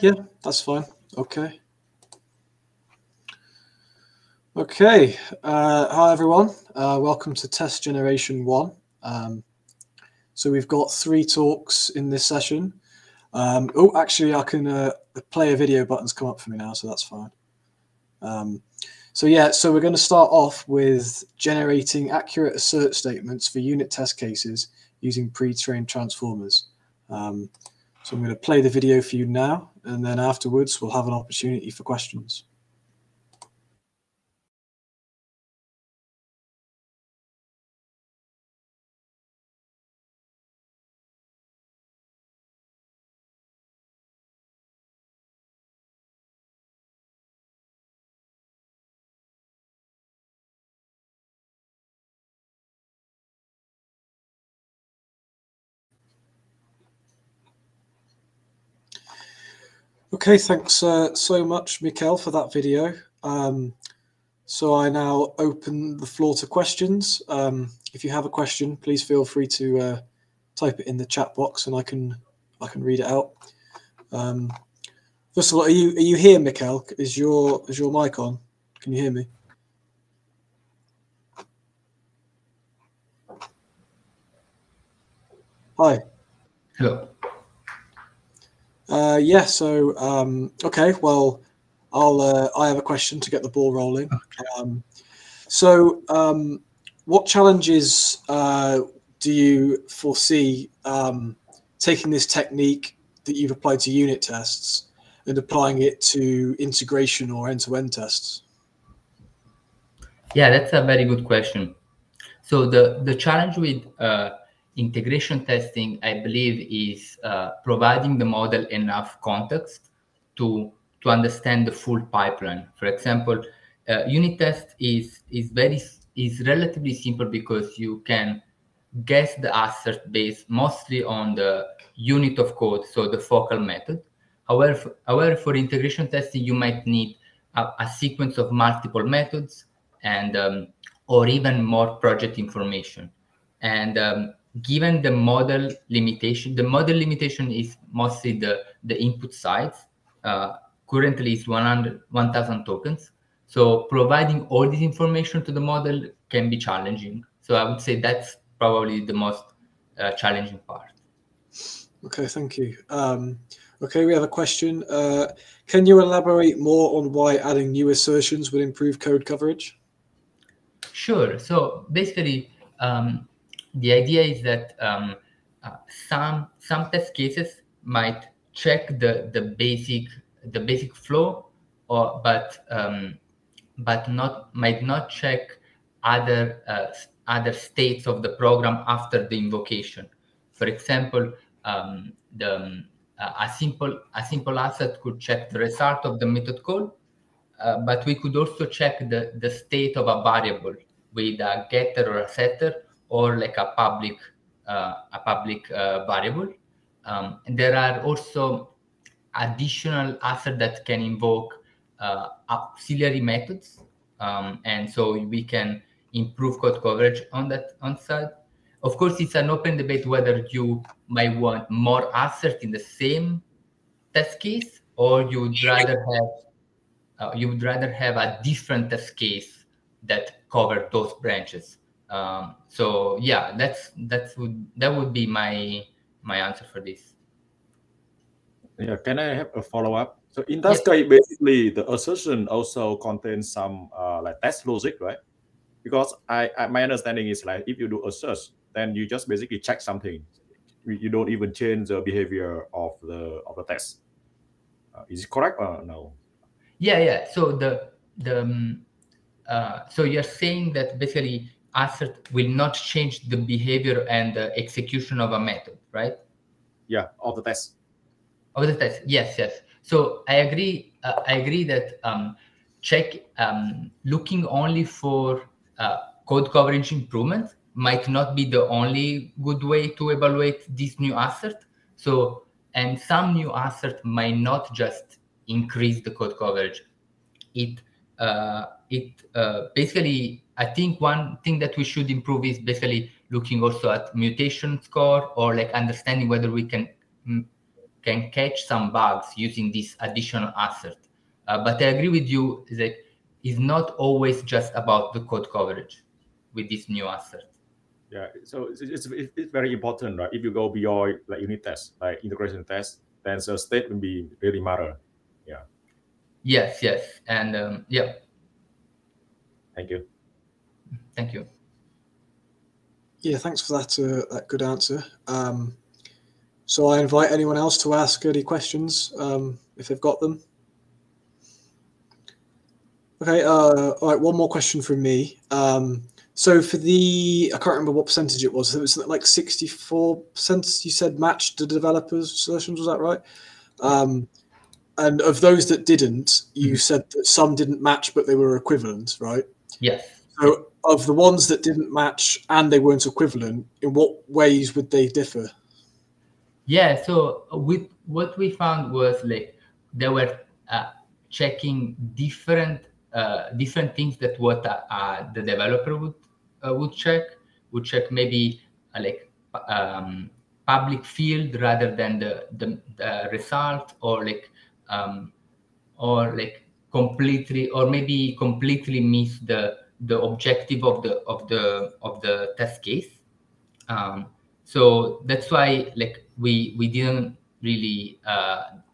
Yeah, that's fine. Okay. Okay. Hi, everyone. Welcome to Test Generation 1. So we've got 3 talks in this session. Oh, actually, I can play a video button's come up for me now, so that's fine. So we're going to start off with generating accurate assert statements for unit test cases using pre-trained transformers. So I'm going to play the video for you now, and then afterwards we'll have an opportunity for questions. Okay, thanks so much, Mikkel, for that video. So I now open the floor to questions. If you have a question, please feel free to type it in the chat box, and I can read it out. First of all, are you here, Mikkel? Is your mic on? Can you hear me? Hi. Hello. Yeah. So okay. Well, I have a question to get the ball rolling. Okay. What challenges do you foresee taking this technique that you've applied to unit tests and applying it to integration or end-to-end tests? Yeah, that's a very good question. So the challenge with integration testing, I believe, is providing the model enough context to understand the full pipeline. For example, unit test is relatively simple because you can guess the assert based mostly on the unit of code, so the focal method. However, for integration testing, you might need a sequence of multiple methods and or even more project information. And given the model limitation is mostly the input size. Currently, is 1,000 tokens. So providing all this information to the model can be challenging. So I would say that's probably the most challenging part. Okay, thank you. Okay, we have a question. Can you elaborate more on why adding new assertions would improve code coverage? Sure. So basically, the idea is that some test cases might check the basic flow, but might not check other states of the program after the invocation. For example, a simple asset could check the result of the method call, but we could also check the state of a variable with a getter or a setter, or like a public variable. And there are also additional assets that can invoke auxiliary methods, and so we can improve code coverage on that side. Of course, it's an open debate whether you might want more assets in the same test case, or you would rather have a different test case that cover those branches. So yeah, that would be my answer for this. Yeah, can I have a follow-up? So in that case, basically the assertion also contains some like test logic, right? Because my understanding is like if you do assert, then you just basically check something. You don't even change the behavior of the test. Is it correct or no? Yeah. So so you're saying that basically assert will not change the behavior and the execution of a method, right? Yeah, of the test. Of the test, yes. So I agree that looking only for code coverage improvement might not be the only good way to evaluate this new assert. So, and some new assert might not just increase the code coverage. Basically, I think one thing that we should improve is basically looking also at mutation score, or like understanding whether we can can catch some bugs using this additional assert. But I agree with you that it's not always just about the code coverage with this new assert. Yeah, so it's very important, right? If you go beyond like unit tests, like integration tests, then the state will be really matter. Yeah. Yes, and yeah. Thank you. Thank you. Yeah, thanks for that good answer. So I invite anyone else to ask any questions if they've got them. Okay, all right, one more question from me. So for I can't remember what percentage it was. It was like 64% you said matched the developers' solutions, was that right? And of those that didn't, you said that some didn't match, but they were equivalent, right? Yes. So of the ones that didn't match and they weren't equivalent, in what ways would they differ? Yeah, so with what we found was like they were checking different things that what the developer would check. Would check maybe like public field rather than the result, or completely, or maybe completely miss the objective of the test case. So that's why we didn't really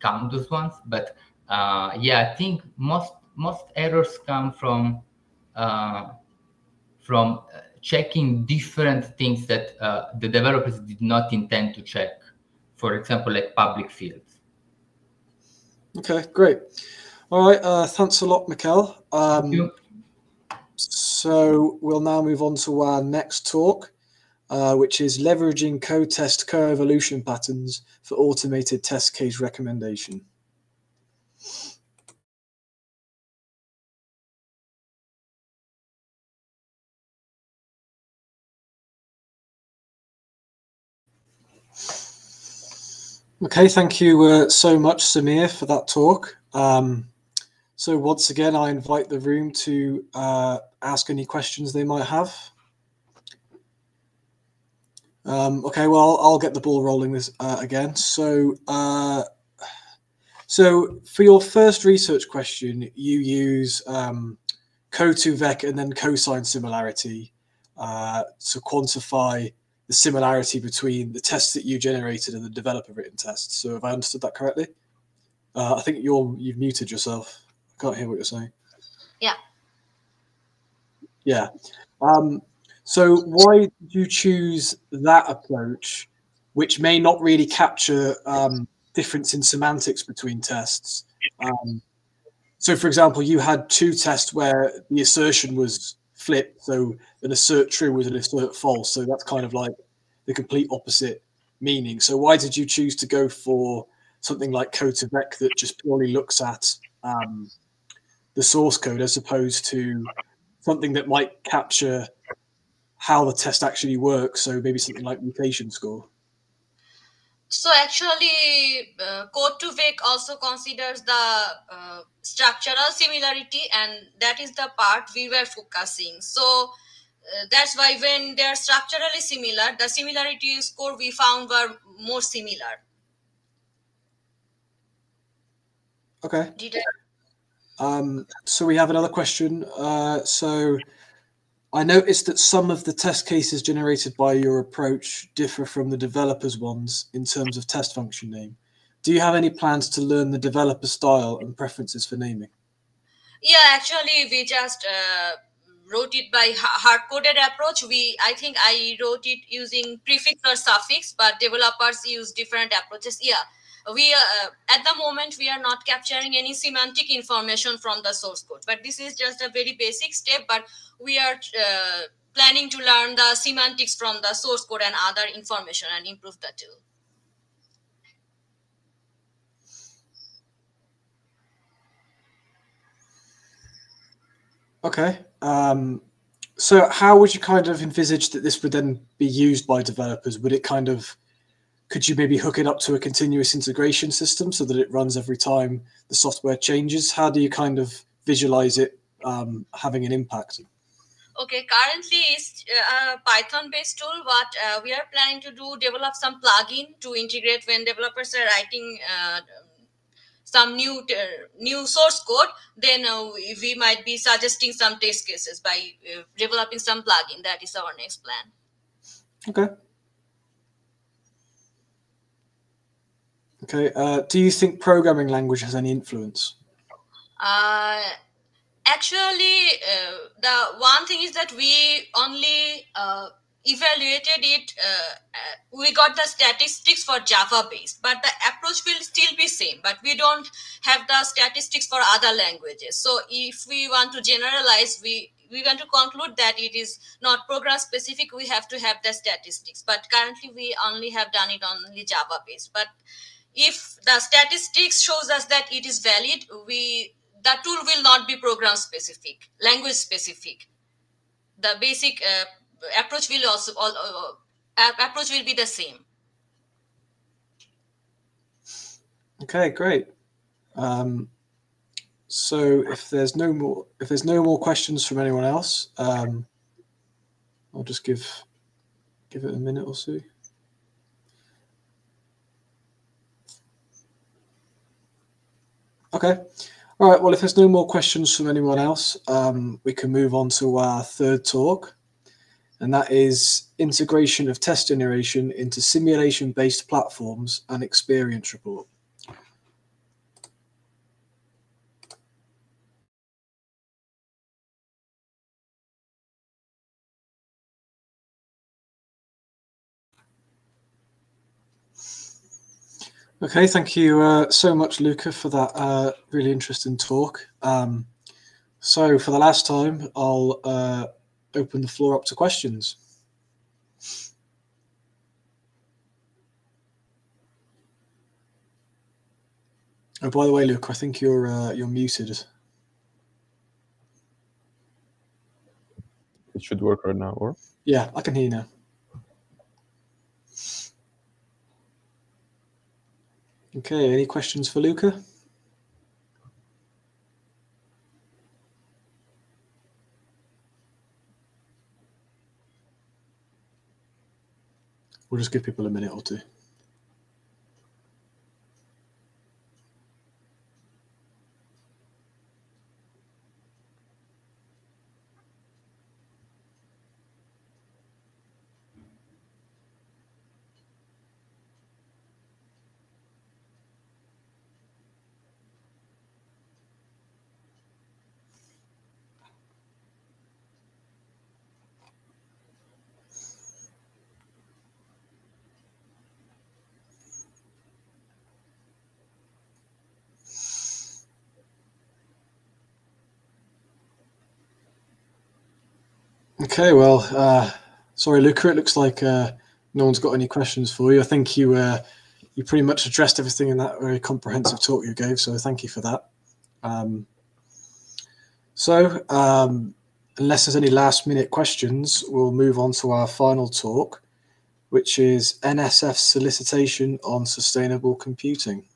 count those ones, but yeah, I think most errors come from checking different things that the developers did not intend to check. For example, like public fields. Okay, great. All right, thanks a lot, Mikkel. Thank you. So we'll now move on to our next talk, which is leveraging code test co-evolution patterns for automated test case recommendation. Okay, thank you so much, Samir, for that talk. So once again, I invite the room to ask any questions they might have. Okay, well, I'll get the ball rolling this again. So for your first research question, you use Co2vec and then cosine similarity to quantify the similarity between the tests that you generated and the developer written tests. So have I understood that correctly? I think you've muted yourself. I can't hear what you're saying. Yeah. Yeah. So why did you choose that approach, which may not really capture difference in semantics between tests? So, for example, you had two tests where the assertion was flipped. So an assert true was an assert false. So that's kind of like the complete opposite meaning. So why did you choose to go for something like Co2vec that just purely looks at the source code as opposed to something that might capture how the test actually works? So maybe something like mutation score. So actually, Code2vec also considers the structural similarity, and that is the part we were focusing. So that's why when they are structurally similar, the similarity score we found were more similar. Okay. So we have another question. So I noticed that some of the test cases generated by your approach differ from the developer's ones in terms of test function name. Do you have any plans to learn the developer style and preferences for naming? Yeah, actually, we just wrote it by hard-coded approach. I think I wrote it using prefix or suffix, but developers use different approaches. Yeah, we at the moment we are not capturing any semantic information from the source code, but this is just a very basic step. But we are planning to learn the semantics from the source code and other information and improve the tool. Okay. So how would you kind of envisage that this would then be used by developers? Could you maybe hook it up to a continuous integration system so that it runs every time the software changes? How do you kind of visualize it having an impact? Okay, currently it's a Python-based tool. What we are planning to do, develop some plugin to integrate when developers are writing some new source code. Then we might be suggesting some test cases by developing some plugin. That is our next plan. Okay. Okay. Do you think programming language has any influence? Actually, the one thing is that we only evaluated it. We got the statistics for Java based, but the approach will still be same. But we don't have the statistics for other languages. So if we want to generalize, we want to conclude that it is not program specific. We have to have the statistics. But currently, we only have done it only Java based. But if the statistics shows us that it is valid, the tool will not be program specific, language specific. The basic approach will also approach will be the same. Okay, great. So if there's no more questions from anyone else, I'll just give it a minute or so. Okay. All right. Well, if there's no more questions from anyone else, we can move on to our third talk, and that is integration of test generation into simulation-based platforms and experience report. Okay, thank you so much, Luca, for that really interesting talk. So for the last time, I'll open the floor up to questions. Oh, by the way, Luke, I think you're muted. It should work right now, or? Yeah, I can hear you now. Okay, any questions for Luca? We'll just give people a minute or two. Okay, well, sorry, Luca. It looks like no one's got any questions for you. I think you pretty much addressed everything in that very comprehensive talk you gave. So thank you for that. Unless there's any last-minute questions, we'll move on to our final talk, which is NSF solicitation on sustainable computing.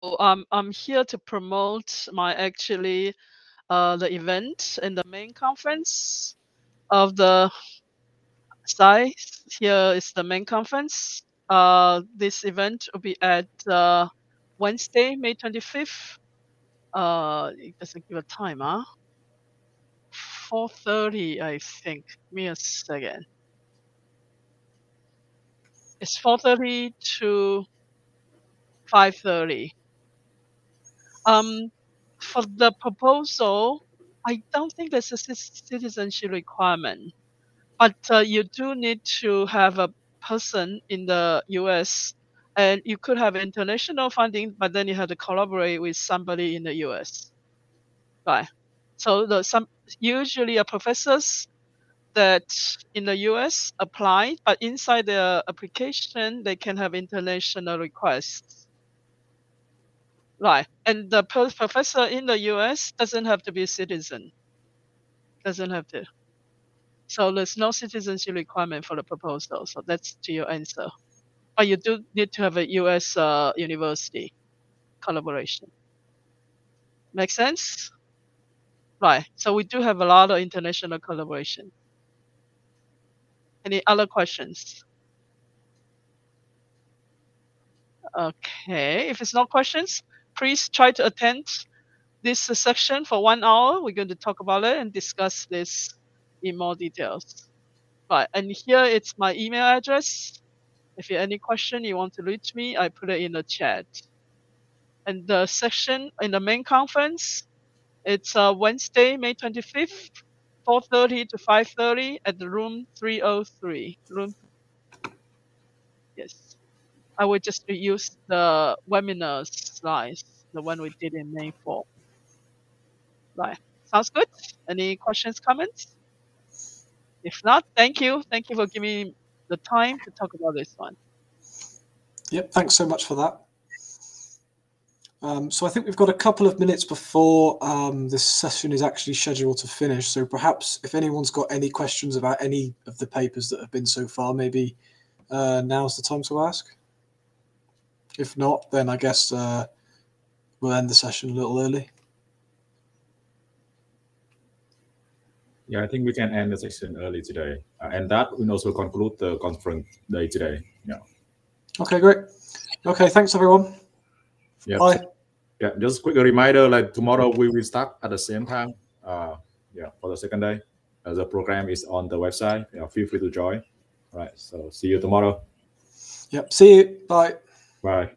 I'm here to promote my the event in the main conference of the site. Here is the main conference. This event will be at Wednesday, May 25th. It doesn't give a time, 4:30, I think. Give me a second. It's 4:30 to 5:30. For the proposal, I don't think there's a citizenship requirement, but you do need to have a person in the US, and you could have international funding, but then you have to collaborate with somebody in the US, right? So usually are professors that in the US apply, but inside their application they can have international requests. Right, and the professor in the US doesn't have to be a citizen. Doesn't have to. So there's no citizenship requirement for the proposal. So that's to your answer. But you do need to have a US university collaboration. Make sense? Right. So we do have a lot of international collaboration. Any other questions? Okay. If it's no questions, please try to attend this section for 1 hour. We're going to talk about it and discuss this in more details. Right, and here it's my email address. If you have any question you want to reach me, I put it in the chat. And the section in the main conference, it's Wednesday, May 25th, 4:30 to 5:30 at the room 303. Yes. I will just reuse the webinar slides, the one we did in May 4. Right. Sounds good? Any questions, comments? If not, thank you. Thank you for giving me the time to talk about this one. Yep, thanks so much for that. So I think we've got a couple of minutes before this session is actually scheduled to finish. So perhaps if anyone's got any questions about any of the papers that have been so far, maybe now's the time to ask. If not, then I guess we'll end the session a little early. Yeah, I think we can end the session early today. And that will also conclude the conference day today. Yeah. Okay, great. Okay, thanks everyone. Yep. Bye. Yeah, just a quick reminder, like tomorrow we will start at the same time. Yeah, for the second day. The program is on the website. Yeah, feel free to join. All right, so see you tomorrow. Yep, see you. Bye. Bye.